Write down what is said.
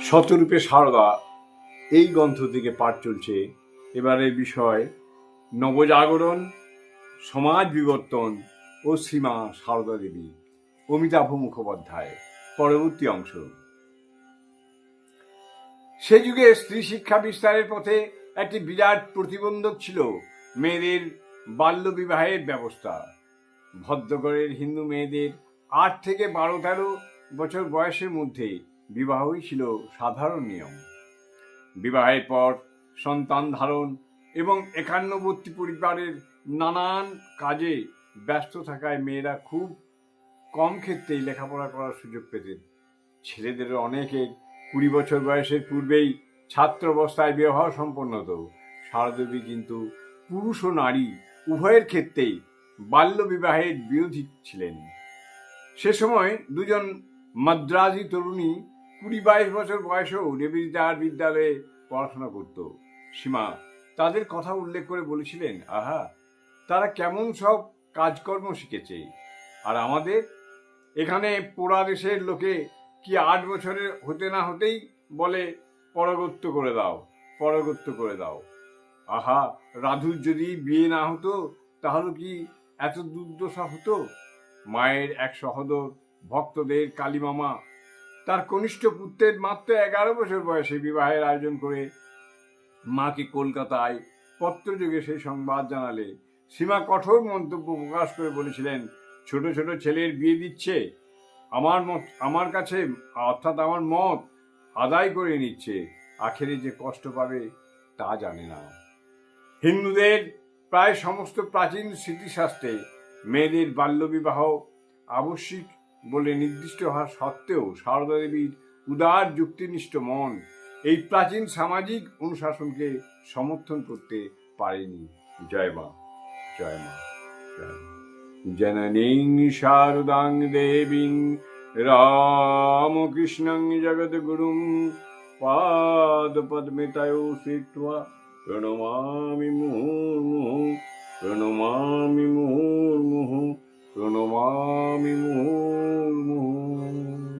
শতরূপে সারদা এই গ্রন্থ থেকে পাঠ চলছে। এবারের বিষয় নবজাগরণ, সমাজ বিবর্তন ও শ্রীমা সারদা দেবী। অমিতাভ মুখোপাধ্যায়। পরবর্তী অংশ। সে যুগে স্ত্রী শিক্ষা বিস্তারের পথে একটি বিরাট প্রতিবন্ধক ছিল মেয়েদের বাল্য বিবাহের ব্যবস্থা। ভদ্রগড়ের হিন্দু মেয়েদের 8 থেকে 12-13 বছর বয়সের মধ্যে বিবাহই ছিল সাধারণ নিয়ম। বিবাহের পর সন্তান ধারণ এবং একান্নবর্তী পরিবারের নানান কাজে ব্যস্ত থাকায় মেয়েরা খুব কম ক্ষেত্রেই লেখাপড়া করার সুযোগ পেতেন। ছেলেদের অনেকের 20 বছর বয়সের পূর্বেই ছাত্রাবস্থায় বিবাহ সম্পন্ন হতো। সারদা দেবী কিন্তু পুরুষ ও নারী উভয়ের ক্ষেত্রেই বাল্য বিবাহের বিরোধী ছিলেন। সে সময় দুজন মাদ্রাজি তরুণী 20-22 বছর বয়সেও নিবেদিতার বিদ্যালয়ে পড়াশোনা করত। সীমা তাদের কথা উল্লেখ করে বলেছিলেন, আহা, তারা কেমন সব কাজকর্ম শিখেছে, আর আমাদের এখানে পোড়া দেশের লোকে কি 8 বছরের হতে না হতেই বলে পরগত্য করে দাও, পরগত্য করে দাও। আহা, রাধুর যদি বিয়ে না হতো তাহলে কি এত দুর্দশা হতো? মায়ের এক সহোদর ভক্তদের কালীমামা তার কনিষ্ঠ পুত্রের মাত্র 11 বছর বয়সে বিবাহের আয়োজন করে মাকে কলকাতায় পত্রযোগে সেই সংবাদ জানালে সীমা কঠোর মন্তব্য প্রকাশ করে বলেছিলেন, ছোট ছোট ছেলের বিয়ে দিচ্ছে, আমার কাছে অর্থাৎ আমার মত আদায় করে নিচ্ছে, আখেরে যে কষ্ট পাবে তা জানে না। হিন্দুদের প্রায় সমস্ত প্রাচীন স্মৃতিশাস্ত্রে মেয়েদের বাল্যবিবাহ আবশ্যিক বলে নির্দিষ্ট হওয়া সত্ত্বেও সারদা দেবীর উদার যুক্তিনিষ্ঠ মন এই প্রাচীন সামাজিক অনুশাসনকে সমর্থন করতে পারেনি। জয় মা, জয় মা, জয় মা। জননীং শারদাং দেবীং রামকৃষ্ণং জগদ্গুরুং পাদপদ্মে তয়ো স্থিত্বা প্রণমামি মুহুর্মুহুঃ।